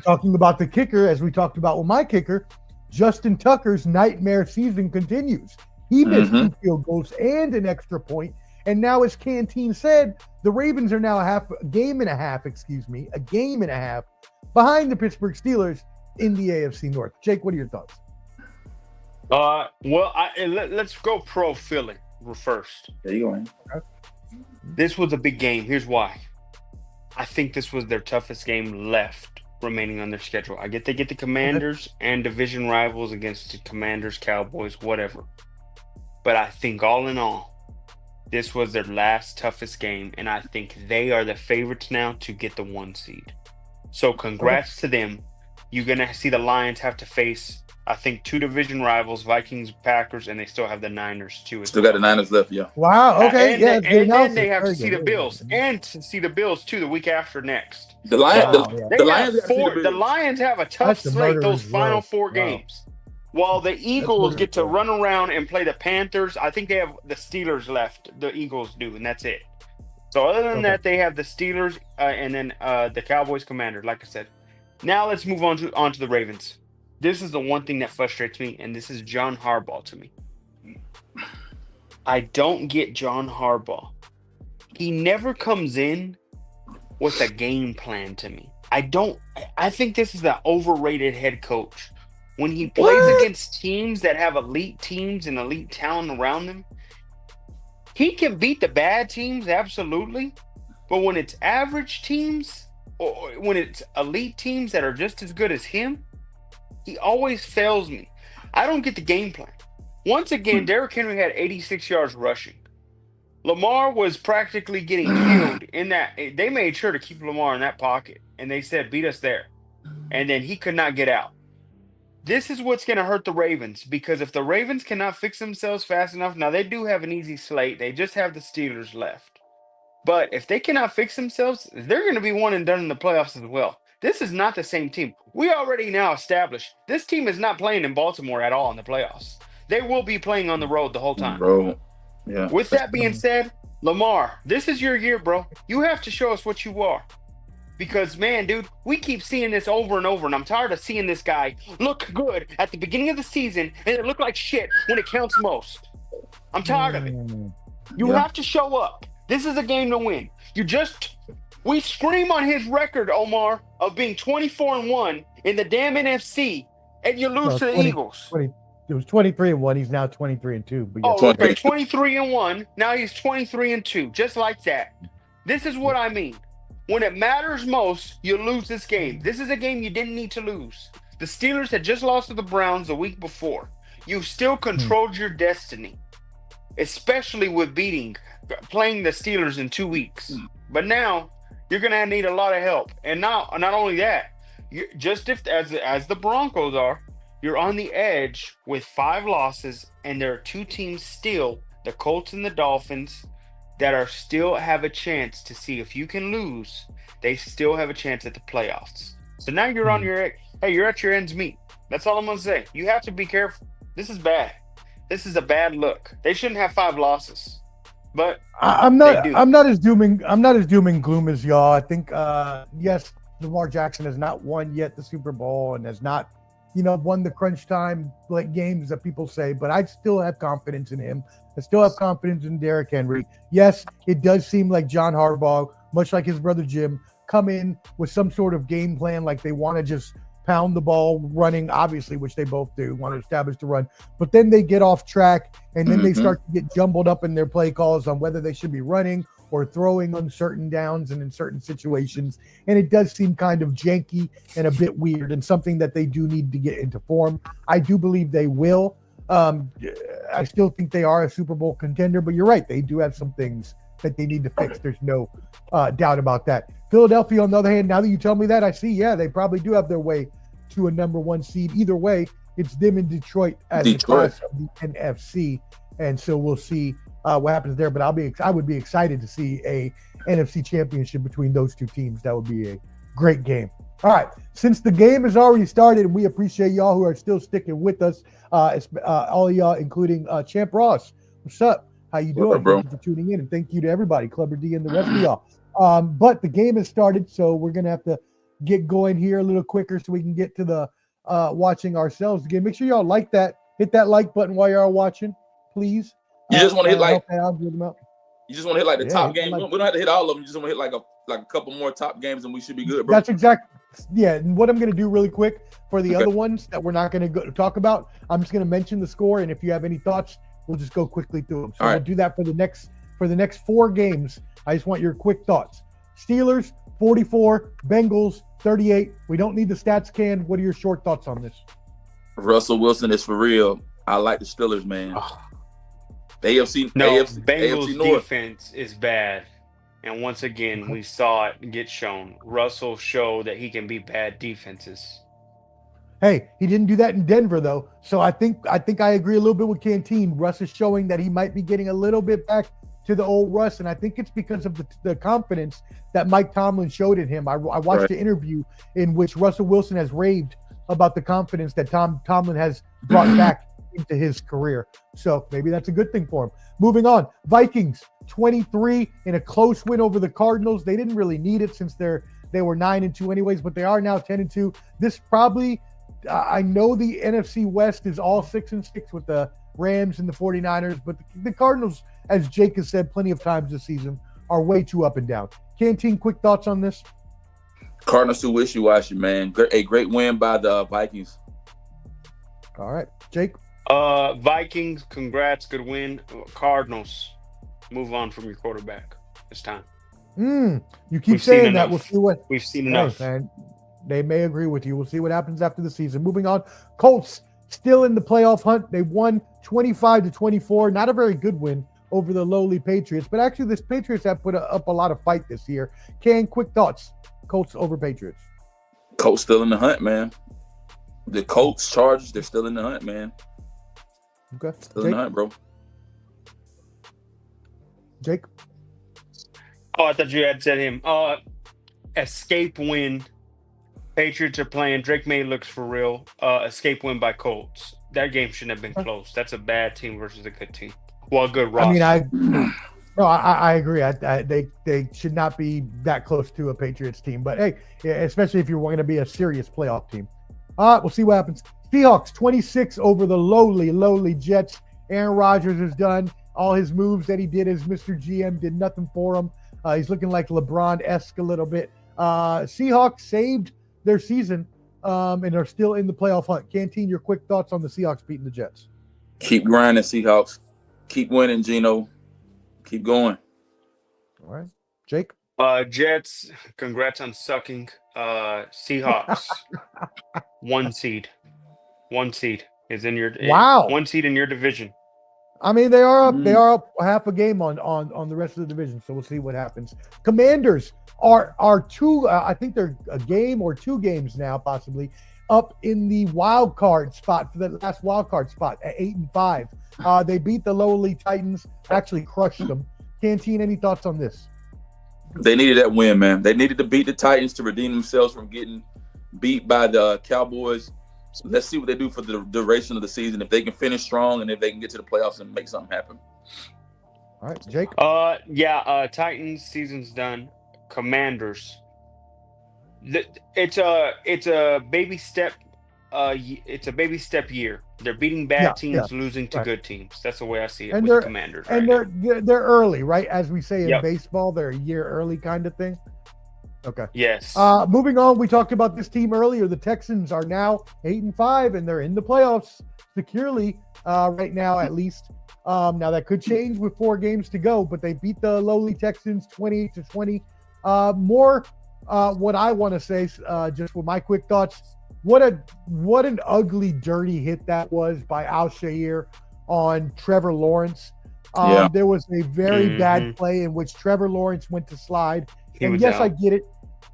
talking about the kicker, as we talked about with my kicker, Justin Tucker's nightmare season continues. He missed 2 field goals and an extra point. And now, as Canteen said, the Ravens are now a game and a half behind the Pittsburgh Steelers in the AFC North. Jake, what are your thoughts? Let's go pro Philly first. There you go. Okay. This was a big game. Here's why. I think this was their toughest game left remaining on their schedule. I get they get the Commanders and division rivals against the Commanders, Cowboys, whatever. But I think all in all, this was their last toughest game, and I think they are the favorites now to get the 1 seed. So congrats to them. You're going to see the Lions have to face, I think, 2 division rivals, Vikings, Packers, and they still have the Niners too. Still got the Niners left, yeah. Wow. Okay. And then they have to see the Bills, and to see the Bills too the week after next. The Lions. The Lions have a tough slate those final 4 games. While the Eagles get to run around and play the Panthers, I think they have the Steelers left. The Eagles do, and that's it. So other than that, they have the Steelers and then the Cowboys, Commanders. Like I said, now let's move on to the Ravens. This is the one thing that frustrates me, and this is John Harbaugh to me. I don't get John Harbaugh. He never comes in with a game plan to me. I think this is an overrated head coach. When he plays against teams that have elite teams and elite talent around them, he can beat the bad teams, absolutely. But when it's average teams, or when it's elite teams that are just as good as him, he always fails me. I don't get the game plan. Once again, Derrick Henry had 86 yards rushing. Lamar was practically getting killed in that. They made sure to keep Lamar in that pocket, and they said, beat us there. And then he could not get out. This is what's going to hurt the Ravens, because if the Ravens cannot fix themselves fast enough, now they do have an easy slate. They just have the Steelers left. But if they cannot fix themselves, they're going to be one and done in the playoffs as well. This is not the same team. We already now established this team is not playing in Baltimore at all in the playoffs. They will be playing on the road the whole time. Bro. Yeah. With that being said, Lamar, this is your year, bro. You have to show us what you are. Because, man, dude, we keep seeing this over and over, and I'm tired of seeing this guy look good at the beginning of the season and it look like shit when it counts most. I'm tired of it. You have to show up. This is a game to win. We scream on his record, Omar, of being 24-1 in the damn NFC, and you lose to the Eagles. It was 23-1. He's now 23-2. But Oh, okay, 23-1. Now he's 23-2, just like that. This is what I mean. When it matters most, you lose this game. This is a game you didn't need to lose. The Steelers had just lost to the Browns the week before. You still controlled your destiny, especially with playing the Steelers in 2 weeks. But now you're going to need a lot of help. And not only that, as the Broncos are, you're on the edge with 5 losses, and there are 2 teams still, the Colts and the Dolphins, that are still have a chance to see if you can lose. They still have a chance at the playoffs. So now you're on you're at your ends meet. That's all I'm gonna say. You have to be careful. This is bad. This is a bad look. They shouldn't have 5 losses. But I'm not as doom and gloom as y'all. I think yes, Lamar Jackson has not won yet the Super Bowl and has not, won the crunch time games that people say, but I still have confidence in him. I still have confidence in Derrick Henry. Yes, it does seem like John Harbaugh, much like his brother Jim, come in with some sort of game plan, like they want to just pound the ball running, obviously, which they both do, want to establish the run. But then they get off track, and then they start to get jumbled up in their play calls on whether they should be running or throwing on certain downs and in certain situations. And it does seem kind of janky and a bit weird, and something that they do need to get into form. I do believe they will. I still think they are a Super Bowl contender, but you're right. They do have some things that they need to fix. There's no doubt about that. Philadelphia, on the other hand, now that you tell me that, I see, they probably do have their way to a number 1 seed. Either way, it's them in Detroit as the class of the NFC. And so we'll see what happens there. But I would be excited to see a NFC championship between those 2 teams. That would be a great game. All right. Since the game has already started, and we appreciate y'all who are still sticking with us, all of y'all, including Champ Ross. What's up? How you doing? Bro? Thank you for tuning in, and thank you to everybody, Clubber D and the rest of y'all. But the game has started, so we're going to have to get going here a little quicker so we can get to the watching ourselves again. Make sure y'all like that. Hit that like button while y'all watching, please. You just want to hit You just want to hit like the top game. We don't have to hit all of them. You just want to hit like a couple more top games, and we should be good, bro. That's exactly. Yeah, and what I'm going to do really quick for the other ones that we're not going to talk about, I'm just going to mention the score, and if you have any thoughts, we'll just go quickly through them. So we'll do that for the next 4 games. I just want your quick thoughts. Steelers 44, Bengals 38. We don't need the stats, Can. What are your short thoughts on this? Russell Wilson is for real. I like the Steelers, man. The AFC Bengals North defense is bad. And once again, we saw it get shown. Russell showed that he can be bad defenses. Hey, he didn't do that in Denver, though. So I think I agree a little bit with Canteen. Russ is showing that he might be getting a little bit back to the old Russ, and I think it's because of the confidence that Mike Tomlin showed in him. I watched the interview in which Russell Wilson has raved about the confidence that Tomlin has brought back into his career. So maybe that's a good thing for him. Moving on, Vikings 23 in a close win over the Cardinals. They didn't really need it since they were 9-2 anyways, but they are now 10-2. This probably, I know the NFC West is all 6-6 with the Rams and the 49ers, but the Cardinals, as Jake has said plenty of times this season, are way too up and down. Canteen, quick thoughts on this? Cardinals too wishy-washy, man. A great win by the Vikings. All right, Jake. Vikings, congrats, good win. Cardinals, move on from your quarterback. It's time. You keep saying that. We'll see what we've seen enough. Man, they may agree with you. We'll see what happens after the season. Moving on, Colts still in the playoff hunt. They won 25-24. Not a very good win over the lowly Patriots. But actually, this Patriots have put up a lot of fight this year. Quick thoughts. Colts over Patriots. Colts still in the hunt, man. The Colts, Chargers, they're still in the hunt, man. Okay. Still in the hunt, bro. Jake? Oh, I thought you had said him. Escape win. Patriots are playing. Drake May looks for real. Escape win by Colts. That game shouldn't have been close. That's a bad team versus a good team. Well, a good roster. I agree. They should not be that close to a Patriots team. But hey, especially if you're going to be a serious playoff team. We'll see what happens. Seahawks 26 over the lowly Jets. Aaron Rodgers is done. All his moves that he did as Mr. GM did nothing for him. He's looking like LeBron-esque a little bit. Seahawks saved their season and are still in the playoff hunt. Canteen, your quick thoughts on the Seahawks beating the Jets? Keep grinding, Seahawks. Keep winning, Geno. Keep going. All right. Jake? Jets, congrats on sucking. Seahawks, 1 seed. 1 seed is in your wow. 1 seed in your division. I mean, they are up. They are up half a game on the rest of the division. So we'll see what happens. Commanders are two. I think they're a game or 2 games now, possibly up in the wild card spot for the last wild card spot at 8-5. They beat the lowly Titans. Actually crushed them. Canteen, any thoughts on this? They needed that win, man. They needed to beat the Titans to redeem themselves from getting beat by the Cowboys. So let's see what they do for the duration of the season. If they can finish strong and if they can get to the playoffs and make something happen. All right, Jake. Titans season's done. Commanders. It's a baby step. It's a baby step year. They're beating bad teams, losing to good teams. That's the way I see it with the Commanders. And they're early, right? As we say in baseball, they're a year early kind of thing. Okay. Yes. Moving on, we talked about this team earlier. The Texans are now 8-5, and they're in the playoffs securely right now, at least. Now that could change with 4 games to go, but they beat the lowly Texans 28-20. What I want to say, just with my quick thoughts, what an ugly, dirty hit that was by Alshire on Trevor Lawrence. There was a very bad play in which Trevor Lawrence went to slide. And yes, I get it.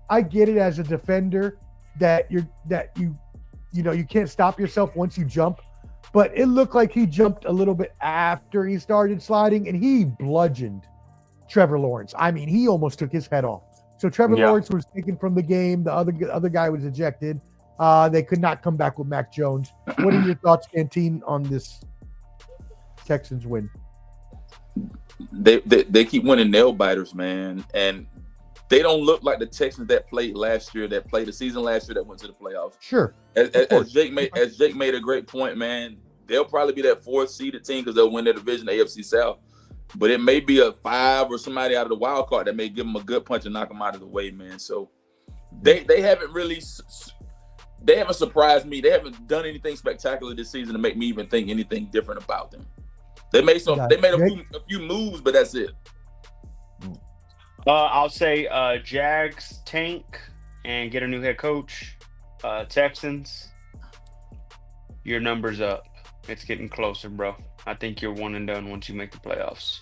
I get it as a defender that you can't stop yourself once you jump. But it looked like he jumped a little bit after he started sliding, and he bludgeoned Trevor Lawrence. I mean, he almost took his head off. So Trevor Lawrence was taken from the game. The other guy was ejected. They could not come back with Mac Jones. What are your thoughts, Canteen, on this Texans win? They keep winning nail biters, man, and they don't look like the Texans that played last year, that played the season last year, that went to the playoffs. Sure. As Jake made a great point, man. They'll probably be that 4th seeded team because they'll win their division, the AFC South. But it may be a 5 or somebody out of the wild card that may give them a good punch and knock them out of the way, man. So they haven't surprised me. They haven't done anything spectacular this season to make me even think anything different about them. They made a few moves, but that's it. I'll say Jags tank and get a new head coach. Texans, your number's up. It's getting closer, bro. I think you're 1 and done once you make the playoffs.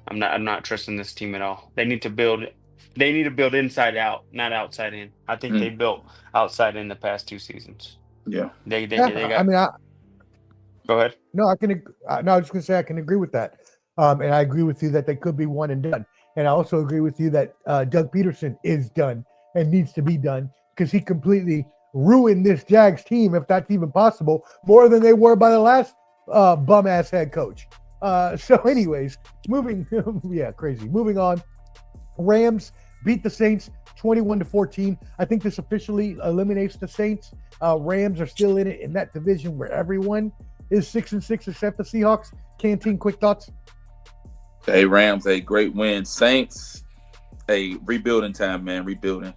I'm not trusting this team at all. They need to build inside out, not outside in. I think they built outside in the past 2 seasons. Yeah. They got. Go ahead. No, I can. I was just gonna say I can agree with that, and I agree with you that they could be 1 and done. And I also agree with you that Doug Peterson is done and needs to be done because he completely ruined this Jags team, if that's even possible, more than they were by the last bum-ass head coach. So anyways, crazy. Moving on. Rams beat the Saints 21-14. I think this officially eliminates the Saints. Rams are still in it in that division where everyone is 6-6 except the Seahawks. Canteen, quick thoughts? Hey, Rams, a great win. Saints, rebuilding time, man. Rebuilding.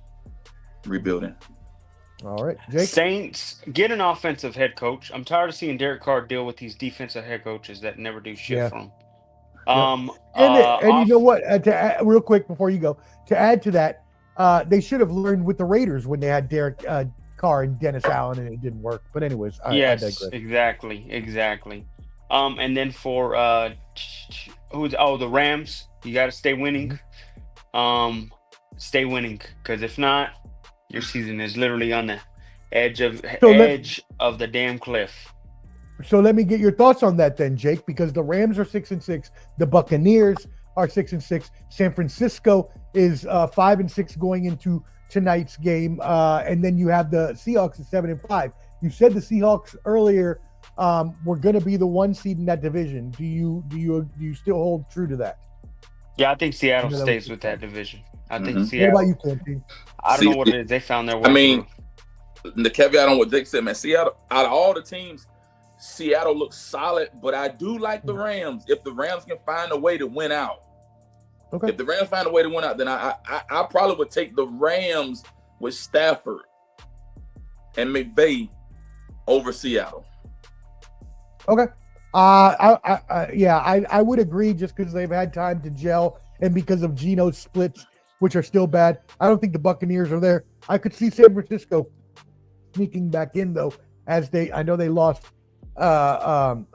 All right, Jake. Saints, get an offensive head coach. I'm tired of seeing Derek Carr deal with these defensive head coaches that never do shit for him. And you know what? Real quick before you go, to add to that, they should have learned with the Raiders when they had Derek Carr and Dennis Allen, and it didn't work. But anyways, I digress. Exactly. And then for the Rams. You got to stay winning. Stay winning, because if not, your season is literally on the edge of the damn cliff. So let me get your thoughts on that then, Jake, because the Rams are 6-6, the Buccaneers are 6-6, San Francisco is 5-6 going into tonight's game, and then you have the Seahawks at 7-5. You said the Seahawks earlier were going to be the 1 seed in that division. Do you still hold true to that? Yeah, I think Seattle stays with that division. I think What Seattle. about you, Quentin? I don't know what it is. They found their way. The caveat on what Dick said, man, Seattle, out of all the teams, Seattle looks solid, but I do like the Rams. If the Rams can find a way to win out, then I probably would take the Rams with Stafford and McVay over Seattle. Okay. I would agree, just because they've had time to gel and because of Geno's splits, which are still bad. I don't think the Buccaneers are there. I could see San Francisco sneaking back in though, I know they lost what's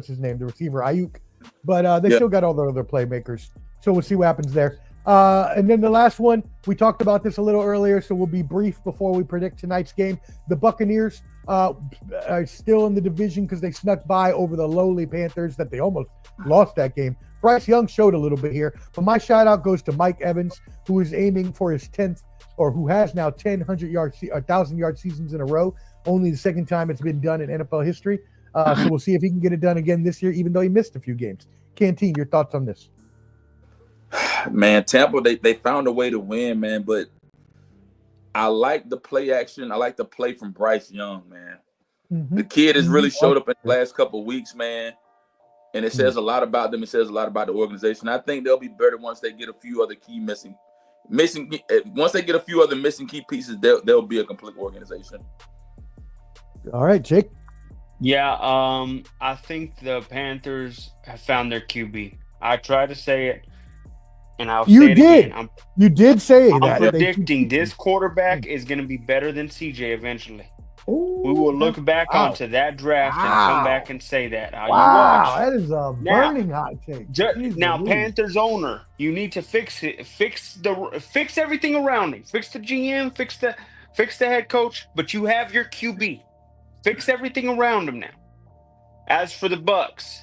his name, the receiver Ayuk, but they still got all the other playmakers. So we'll see what happens there. And then the last one, we talked about this a little earlier, so we'll be brief before we predict tonight's game. The Buccaneers are still in the division because they snuck by over the lowly Panthers that they almost lost that game. Bryce Young showed a little bit here, but my shout out goes to Mike Evans, who is aiming for his 10th, or who has now 10 1,000-yard seasons in a row. Only the second time it's been done in NFL history. So we'll see if he can get it done again this year, even though he missed a few games. Canteen, your thoughts on this? Man, Tampa, they found a way to win, man, but I like the play action. I like the play from Bryce Young, man. Mm-hmm. The kid has really showed up in the last couple of weeks, man, and it says a lot about them. It says a lot about the organization. I think they'll be better once they get a few other key missing. Once they get a few other missing key pieces, they'll be a complete organization. All right, Jake. Yeah, I think the Panthers have found their QB. I try to say it, and I'll say it again. You did say that. I'm predicting this quarterback is going to be better than CJ eventually. Ooh, we will look back onto that draft and come back and say that. That is a burning hot take. Now, Panthers owner, you need to fix it. Fix everything around him. Fix the GM. Fix the head coach. But you have your QB. Fix everything around him now. As for the Bucks,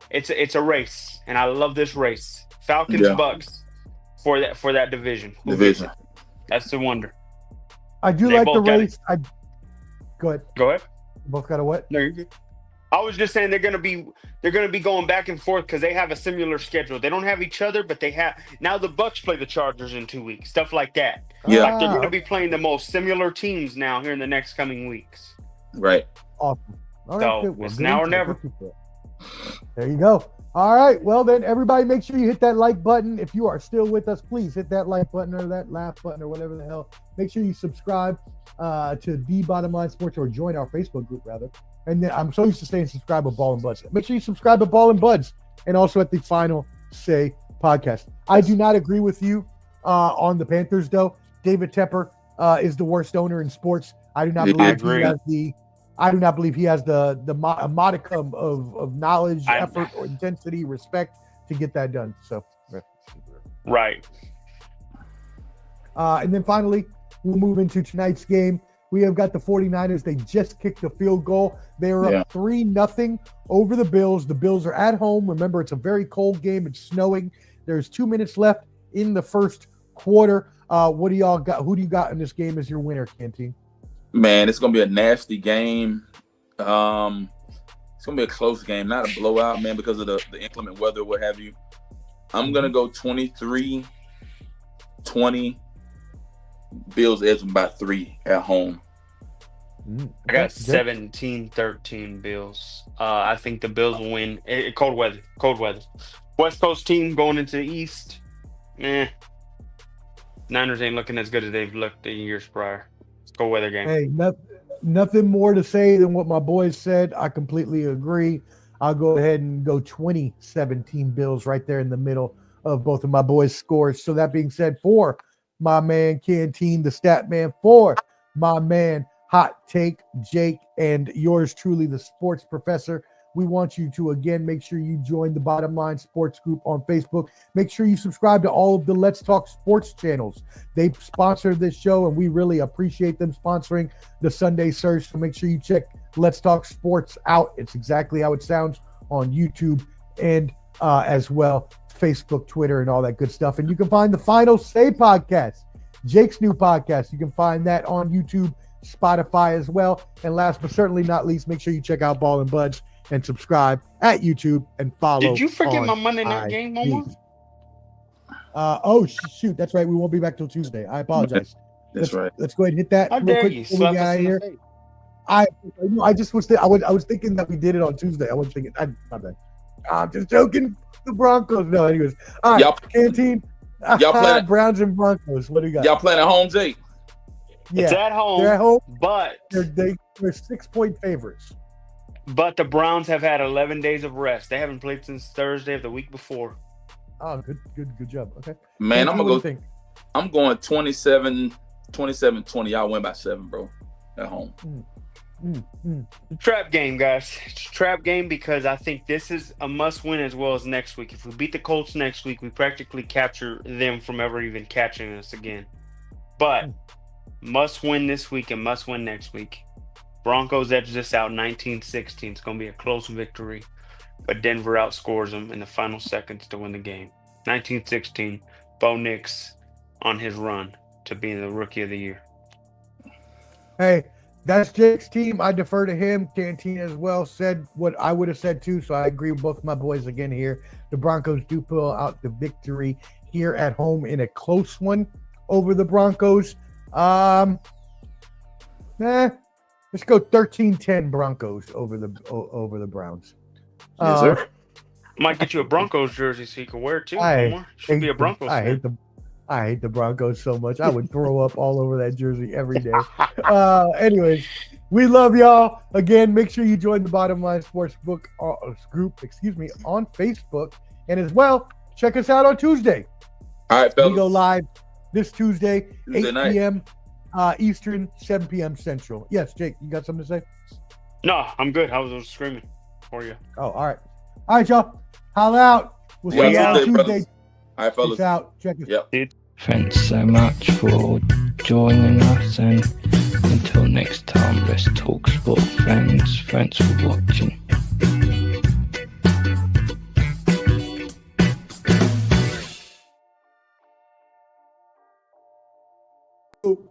it's a race, and I love this race. Falcons Bucks for that division. That's the wonder. I do like the race. Go ahead. You both got a what? No, you're good. I was just saying they're gonna be going back and forth because they have a similar schedule. They don't have each other, but they have now. The Bucks play the Chargers in 2 weeks. Stuff like that. Yeah, like they're gonna be playing the most similar teams now here in the next coming weeks. Right. Awesome. All right, so it's now or never. There you go. All right. Well, then, everybody, make sure you hit that like button. If you are still with us, please hit that like button or that laugh button or whatever the hell. Make sure you subscribe to The Bottom Line Sports, or join our Facebook group, rather. And then I'm so used to saying subscribe with Ball and Buds. Make sure you subscribe to Ball and Buds, and also at the Final Say podcast. I do not agree with you on the Panthers, though. David Tepper is the worst owner in sports. I do not believe he has the modicum of knowledge, effort, or intensity, respect to get that done. So, right. And then finally, we'll move into tonight's game. We have got the 49ers. They just kicked a field goal. They are up 3-0 over the Bills. The Bills are at home. Remember, it's a very cold game. It's snowing. There's 2 minutes left in the first quarter. What do y'all got? Who do you got in this game as your winner, Canteen? Man, it's going to be a nasty game. It's going to be a close game, not a blowout, man, because of the inclement weather, what have you. I'm going to go 23-20. Bills edging by 3 at home. I got 17-13 Bills. I think the Bills will win. Cold weather. West Coast team going into the East. Niners ain't looking as good as they've looked the years prior. Go weather game. Hey, nothing more to say than what my boys said. I completely agree. I'll go ahead and go 20-17 Bills right there in the middle of both of my boys' scores. So that being said, for my man Canteen, the stat man, for my man Hot Take Jake, and yours truly, the sports professor, we want you to, again, make sure you join the Bottom Line Sports Group on Facebook. Make sure you subscribe to all of the Let's Talk Sports channels. They sponsor this show, and we really appreciate them sponsoring the Sunday Surge. So make sure you check Let's Talk Sports out. It's exactly how it sounds on YouTube and as well Facebook, Twitter, and all that good stuff. And you can find the Final Say podcast, Jake's new podcast. You can find that on YouTube, Spotify as well. And last but certainly not least, make sure you check out Ball and Buds and subscribe at YouTube and follow. Did you forget on my Monday night game, Momo? Shoot, that's right. We won't be back till Tuesday. I apologize. That's right. Let's go ahead and hit that. How real dare quick you? before we Slap get us out of in the here. face. I just was I was thinking that we did it on Tuesday. I wasn't thinking. My bad. I'm just joking. The Broncos. No, anyways. All right, Y'all- Canteen. Y'all playing- Browns and Broncos. What do you got? Y'all playing at home, Jake? It's Yeah, at home, they're at home. but They're 6-point favorites. the Browns have had 11 days of rest. They haven't played since Thursday of the week before. Oh, good job. Okay. Man, Canteen, what do you think? I'm going 27-20. Y'all win by 7, bro. At home. Trap game, guys. It's a trap game because I think this is a must-win as well as next week. If we beat the Colts next week, we practically capture them from ever even catching us again. But must win this week and must win next week. Broncos edge this out 19-16. It's going to be a close victory, but Denver outscores them in the final seconds to win the game. 19-16. Bo Nix on his run to being the Rookie of the Year. Hey, that's Jake's team. I defer to him. Canteen as well said what I would have said too, so I agree with both my boys again here. The Broncos do pull out the victory here at home in a close one over the Broncos. Let's go 13-10 Broncos over the Browns. Yes, sir. Might get you a Broncos jersey so you can wear it too. I Omar. Should be a Broncos fan. I hate the Broncos so much. I would throw up all over that jersey every day. Anyways, we love y'all. Again, make sure you join the Bottom Line Sports Book group, on Facebook. And as well, check us out on Tuesday. All right, fellas. We go live this Tuesday, Tuesday 8 night. p.m. Eastern, 7 p.m. Central. Yes, Jake, you got something to say? No, I'm good. I was screaming for you. Oh, all right. All right, y'all. Holla out. We'll see Yeah, you on Tuesday, Tuesday. brothers. All right, fellas. Peace out. Check us. Yep. Thanks so much for joining us, and until next time, let's talk sport, friends. Thanks for watching. Ooh.